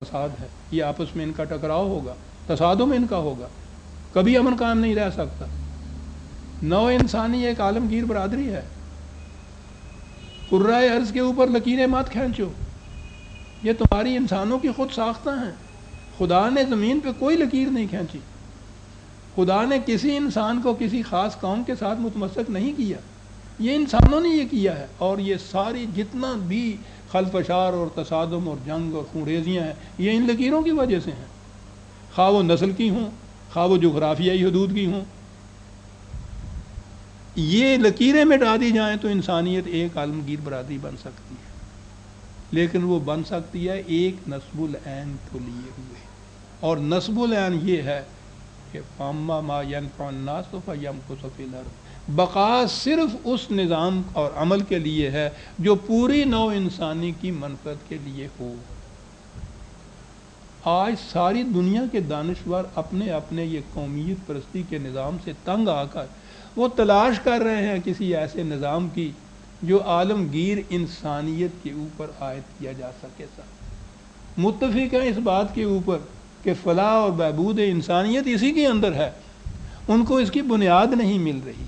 فساد ہے، یہ آپس میں ان کا ٹکراؤ ہوگا، تصادم ان کا ہوگا، کبھی امن قائم نہیں رہ سکتا۔ نو انسانی ایک عالمگیر برادری ہے۔ کرۂ ارض کے اوپر لکیریں مت کھینچو، یہ تمہاری انسانوں کی خود ساختہ ہیں۔ خدا نے زمین پہ کوئی لکیر نہیں کھینچی، خدا نے کسی انسان کو کسی خاص قوم کے ساتھ متمسک نہیں کیا، یہ انسانوں نے یہ کیا ہے۔ اور یہ ساری جتنا بھی خلفشار اور تصادم اور جنگ اور خونریزیاں ہیں، یہ ان لکیروں کی وجہ سے ہیں، خواہ وہ نسل کی ہوں، خواہ وہ جغرافیائی حدود کی ہوں۔ یہ لکیریں مٹا دی جائیں تو انسانیت ایک عالمگیر برادری بن سکتی ہے، لیکن وہ بن سکتی ہے ایک نسب العین کو لیے ہوئے، اور نسب العین یہ ہے کہ فاما ما ينفع الناس فيمكث في الارض، بقا صرف اس نظام اور عمل کے لیے ہے جو پوری نوع انسانی کی منفعت کے لیے ہو۔ آج ساری دنیا کے دانشور اپنے اپنے یہ قومیت پرستی کے نظام سے تنگ آ کر وہ تلاش کر رہے ہیں کسی ایسے نظام کی جو عالمگیر انسانیت کے اوپر عائد کیا جا سکے۔ متفق ہیں اس بات کے اوپر کہ فلاح اور بہبود انسانیت اسی کے اندر ہے، ان کو اس کی بنیاد نہیں مل رہی۔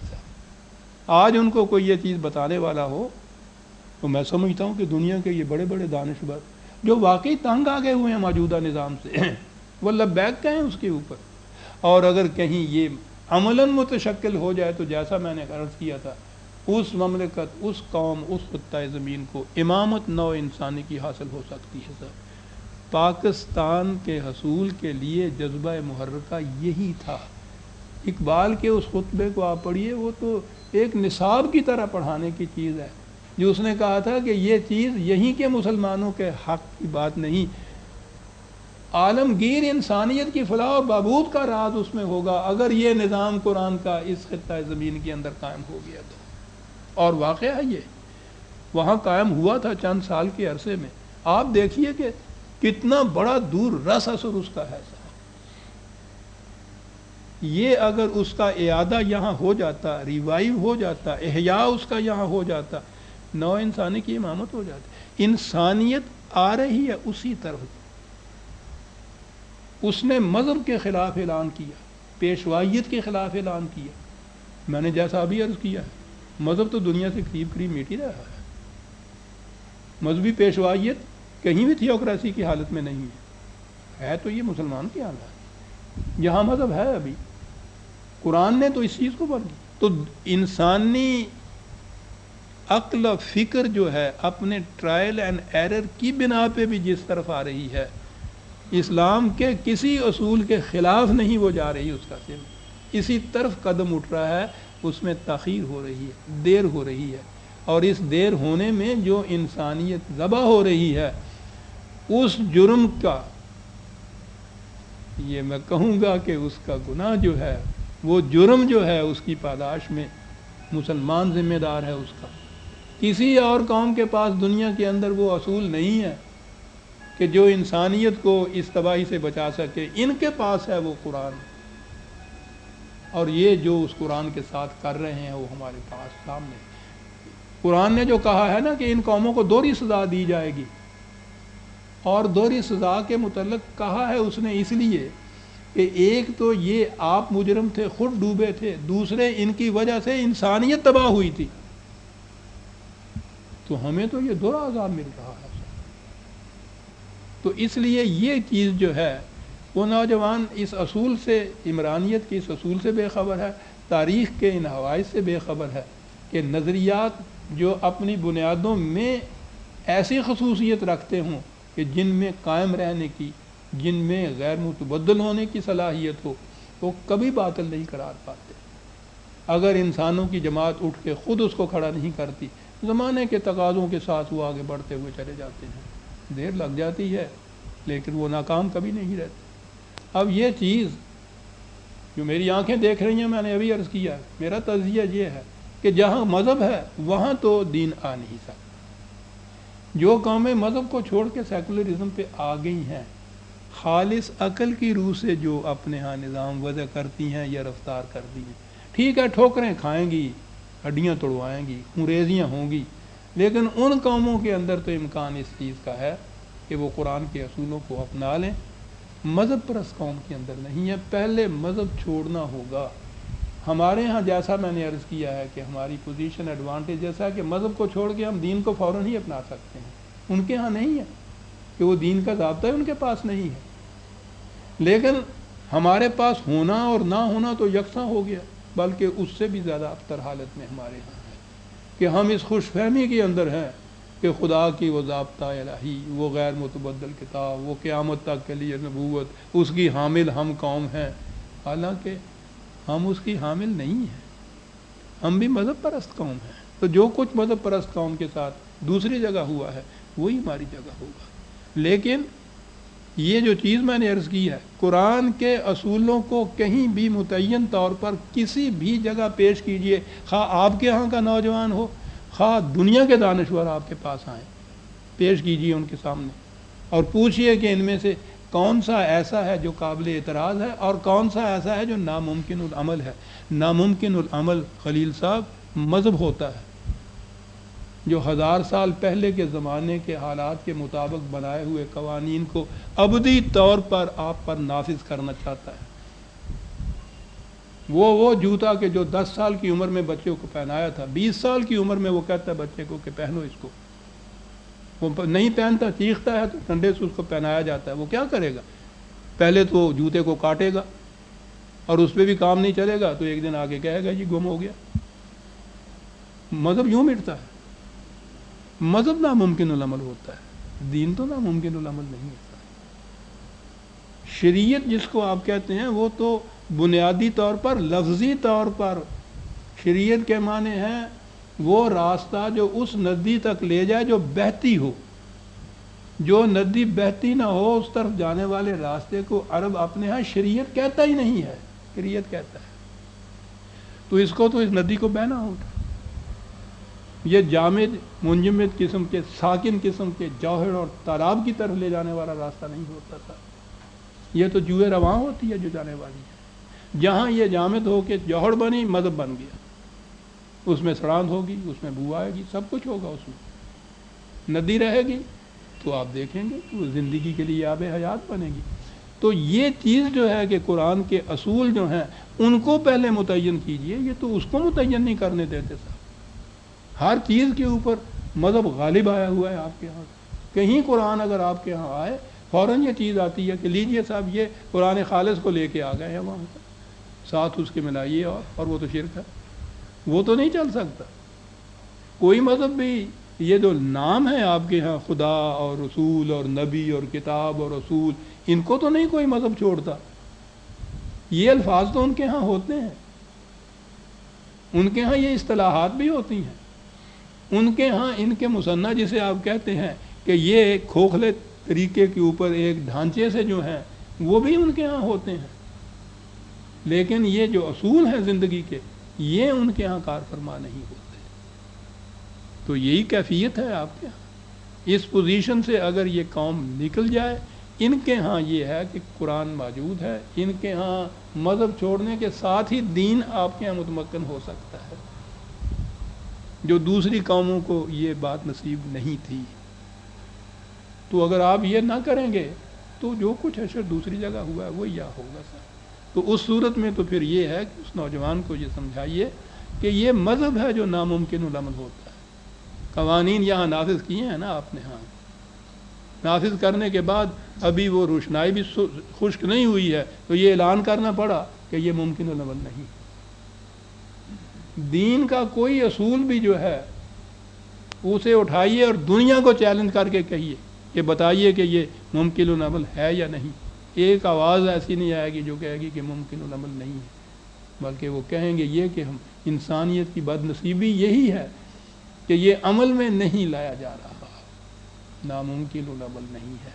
آج ان کو کوئی یہ چیز بتانے والا ہو تو میں سمجھتا ہوں کہ دنیا کے یہ بڑے بڑے دانشور جو واقعی تنگ آ گئے ہوئے ہیں موجودہ نظام سے، وہ لبیک کہیں اس کے اوپر۔ اور اگر کہیں یہ عملاً متشکل ہو جائے تو جیسا میں نے عرض کیا تھا، اس مملکت، اس قوم، اس خطۂ زمین کو امامت نو انسانی کی حاصل ہو سکتی ہے۔ سر، پاکستان کے حصول کے لیے جذبہ محرکہ یہی تھا۔ اقبال کے اس خطبے کو آپ پڑھیے، وہ تو ایک نصاب کی طرح پڑھانے کی چیز ہے، جو اس نے کہا تھا کہ یہ چیز یہیں کے مسلمانوں کے حق کی بات نہیں، عالمگیر انسانیت کی فلاح و بہبود کا راز اس میں ہوگا اگر یہ نظام قرآن کا اس خطۂ زمین کے اندر قائم ہو گیا تو۔ اور واقعہ ہے یہ وہاں قائم ہوا تھا چند سال کے عرصے میں۔ آپ دیکھیے کہ کتنا بڑا دور رس اثر اس کا ہے۔ یہ اگر اس کا اعادہ یہاں ہو جاتا، ریوائیو ہو جاتا، احیاء اس کا یہاں ہو جاتا، نو انسانی کی امامت ہو جاتی۔ انسانیت آ رہی ہے اسی طرف۔ اس نے مذہب کے خلاف اعلان کیا، پیشوائیت کے خلاف اعلان کیا۔ میں نے جیسا ابھی عرض کیا ہے، مذہب تو دنیا سے قریب قریب مٹ ہی رہا ہے۔ مذہبی پیشوائیت کہیں بھی تھیوکریسی کی حالت میں نہیں ہے تو یہ مسلمان کی حالت جہاں مذہب ہے ابھی۔ قرآن نے تو اس چیز کو بڑھ تو انسانی عقل و فکر جو ہے اپنے ٹرائل اینڈ ایرر کی بنا پہ بھی جس طرف آ رہی ہے، اسلام کے کسی اصول کے خلاف نہیں وہ جا رہی، اس کا صرف اسی طرف قدم اٹھ رہا ہے۔ اس میں تاخیر ہو رہی ہے، دیر ہو رہی ہے، اور اس دیر ہونے میں جو انسانیت ذبح ہو رہی ہے، اس جرم کا، یہ میں کہوں گا کہ اس کا گناہ جو ہے، وہ جرم جو ہے، اس کی پاداش میں مسلمان ذمہ دار ہے اس کا۔ کسی اور قوم کے پاس دنیا کے اندر وہ اصول نہیں ہے کہ جو انسانیت کو اس تباہی سے بچا سکے۔ ان کے پاس ہے وہ قرآن، اور یہ جو اس قرآن کے ساتھ کر رہے ہیں وہ ہمارے پاس سامنے۔ قرآن نے جو کہا ہے نا کہ ان قوموں کو دوہری سزا دی جائے گی، اور دوہری سزا کے متعلق کہا ہے اس نے اس لیے کہ ایک تو یہ آپ مجرم تھے، خود ڈوبے تھے، دوسرے ان کی وجہ سے انسانیت تباہ ہوئی تھی، تو ہمیں تو یہ دوہرا عذاب مل رہا ہے۔ تو اس لیے یہ چیز جو ہے، وہ نوجوان اس اصول سے، عمرانیت کے اس اصول سے بے خبر ہے، تاریخ کے ان حوادث سے بے خبر ہے کہ نظریات جو اپنی بنیادوں میں ایسی خصوصیت رکھتے ہوں کہ جن میں قائم رہنے کی، جن میں غیر متبدل ہونے کی صلاحیت ہو، وہ کبھی باطل نہیں قرار پاتے۔ اگر انسانوں کی جماعت اٹھ کے خود اس کو کھڑا نہیں کرتی، زمانے کے تقاضوں کے ساتھ وہ آگے بڑھتے ہوئے چلے جاتے ہیں، دیر لگ جاتی ہے لیکن وہ ناکام کبھی نہیں رہتے۔ اب یہ چیز جو میری آنکھیں دیکھ رہی ہیں، میں نے ابھی عرض کیا، میرا تجزیہ یہ ہے کہ جہاں مذہب ہے وہاں تو دین آ نہیں سکتا۔ جو قومیں مذہب کو چھوڑ کے سیکولرزم پہ آ گئی ہیں، خالص عقل کی روح سے جو اپنے ہاں نظام وضع کرتی ہیں یا رفتار کرتی ہیں، ٹھیک ہے ٹھوکریں کھائیں گی، ہڈیاں توڑوائیں گی، خونریزیاں ہوں گی، لیکن ان قوموں کے اندر تو امکان اس چیز کا ہے کہ وہ قرآن کے اصولوں کو اپنا لیں. مذہب پرست قوم کے اندر نہیں ہے. پہلے مذہب چھوڑنا ہوگا. ہمارے ہاں جیسا میں نے عرض کیا ہے کہ ہماری پوزیشن ایڈوانٹیج جیسا ہے کہ مذہب کو چھوڑ کے ہم دین کو فوراً ہی اپنا سکتے ہیں. ان کے ہاں نہیں ہے کہ وہ دین کا ضابطہ ہے ان کے پاس نہیں ہے. لیکن ہمارے پاس ہونا اور نہ ہونا تو یکساں ہو گیا، بلکہ اس سے بھی زیادہ ابتر حالت میں ہمارے ہاں ہے کہ ہم اس خوش فہمی کے اندر ہیں کہ خدا کی وہ ضابطہ الہی، وہ غیر متبدل کتاب، وہ قیامت تک کے لیے نبوت، اس کی حامل ہم قوم ہیں. حالانکہ ہم اس کی حامل نہیں ہیں، ہم بھی مذہب پرست قوم ہیں. تو جو کچھ مذہب پرست قوم کے ساتھ دوسری جگہ ہوا ہے وہی ہماری جگہ ہوگا. لیکن یہ جو چیز میں نے عرض کی ہے، قرآن کے اصولوں کو کہیں بھی متعین طور پر کسی بھی جگہ پیش کیجئے، خواہ آپ کے ہاں کا نوجوان ہو، خواہ دنیا کے دانشور آپ کے پاس آئیں، پیش کیجئے ان کے سامنے اور پوچھئے کہ ان میں سے کون سا ایسا ہے جو قابل اعتراض ہے اور کون سا ایسا ہے جو ناممکن العمل ہے. ناممکن العمل خلیل صاحب مذہب ہوتا ہے جو 1000 سال پہلے کے زمانے کے حالات کے مطابق بنائے ہوئے قوانین کو ابدی طور پر آپ پر نافذ کرنا چاہتا ہے. وہ جوتا کہ جو 10 سال کی عمر میں بچے کو پہنایا تھا، 20 سال کی عمر میں وہ کہتا ہے بچے کو کہ پہنو اس کو، وہ نہیں پہنتا، چیختا ہے تو ڈنڈے سے اس کو پہنایا جاتا ہے. وہ کیا کرے گا؟ پہلے تو جوتے کو کاٹے گا اور اس پہ بھی کام نہیں چلے گا تو ایک دن آگے کہے گا یہ گم ہو گیا. مذہب یوں مٹتا ہے. مذہب ناممکن العمل ہوتا ہے، دین تو ناممکن العمل نہیں ہوتا. شریعت جس کو آپ کہتے ہیں وہ تو بنیادی طور پر، لفظی طور پر شریعت کے معنی ہیں وہ راستہ جو اس ندی تک لے جائے جو بہتی ہو. جو ندی بہتی نہ ہو اس طرف جانے والے راستے کو عرب اپنے ہاں شریعت کہتا ہی نہیں ہے، شریعت کہتا ہے. تو اس کو تو اس ندی کو بہنا ہوگا. یہ جامد منجمد قسم کے، ساکن قسم کے جوہر اور تالاب کی طرف لے جانے والا راستہ نہیں ہوتا تھا. یہ تو جوئے رواں ہوتی ہے جو جانے والی ہے. جہاں یہ جامد ہو کے جوہر بنی، مذہب بن گیا. اس میں سڑاند ہوگی، اس میں بو آئے گی، سب کچھ ہوگا. اس میں ندی رہے گی تو آپ دیکھیں گے کہ وہ زندگی کے لیے آب حیات بنے گی. تو یہ چیز جو ہے کہ قرآن کے اصول جو ہیں ان کو پہلے متعین کیجئے. یہ تو اس کو متعین نہیں کرنے دیتے صاحب. ہر چیز کے اوپر مذہب غالب آیا ہوا ہے آپ کے ہاں. کہیں قرآن اگر آپ کے ہاں آئے فوراً یہ چیز آتی ہے کہ لیجئے صاحب یہ قرآن خالص کو لے کے آ گئے ہیں وہاں پر، ساتھ اس کے ملائیے اور وہ تو شرک ہے، وہ تو نہیں چل سکتا. کوئی مذہب بھی، یہ جو نام ہے آپ کے ہاں خدا اور رسول اور نبی اور کتاب اور رسول، ان کو تو نہیں کوئی مذہب چھوڑتا. یہ الفاظ تو ان کے ہاں ہوتے ہیں، ان کے ہاں یہ اصطلاحات بھی ہوتی ہیں. ان کے ہاں ان کے مصنع جسے آپ کہتے ہیں کہ یہ ایک کھوکھلے طریقے کے اوپر ایک ڈھانچے سے جو ہیں وہ بھی ان کے ہاں ہوتے ہیں. لیکن یہ جو اصول ہیں زندگی کے، یہ ان کے ہاں کار فرما نہیں ہوتے. تو یہی کیفیت ہے آپ کے ہاں. اس پوزیشن سے اگر یہ قوم نکل جائے، ان کے ہاں یہ ہے کہ قرآن موجود ہے، ان کے ہاں مذہب چھوڑنے کے ساتھ ہی دین آپ کے ہاں متمکن ہو سکتا ہے، جو دوسری قوموں کو یہ بات نصیب نہیں تھی. تو اگر آپ یہ نہ کریں گے تو جو کچھ حشر دوسری جگہ ہوا ہے وہ یا ہوگا سر. تو اس صورت میں تو پھر یہ ہے کہ اس نوجوان کو یہ سمجھائیے کہ یہ مذہب ہے جو ناممکن العمل ہوتا ہے. قوانین یہاں نافذ کیے ہیں نا آپ نے، ہاں نافذ کرنے کے بعد ابھی وہ روشنائی بھی خشک نہیں ہوئی ہے تو یہ اعلان کرنا پڑا کہ یہ ممکن العمل نہیں. دین کا کوئی اصول بھی جو ہے اسے اٹھائیے اور دنیا کو چیلنج کر کے کہیے کہ بتائیے کہ یہ ممکن العمل ہے یا نہیں. ایک آواز ایسی نہیں آئے گی جو کہے گی کہ ممکن العمل نہیں ہے، بلکہ وہ کہیں گے یہ کہ ہم انسانیت کی بد نصیبی یہی ہے کہ یہ عمل میں نہیں لایا جا رہا، ناممکن العمل نہیں ہے.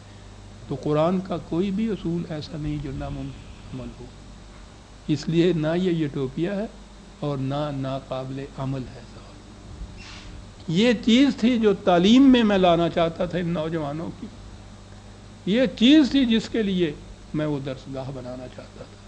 تو قرآن کا کوئی بھی اصول ایسا نہیں جو ناممکن عمل ہو. اس لیے نہ یہ یوٹوپیا ہے اور نہ ناقابل عمل ہے. یہ چیز تھی جو تعلیم میں لانا چاہتا تھا ان نوجوانوں کی. یہ چیز تھی جس کے لیے میں وہ درس گاہ بنانا چاہتا تھا.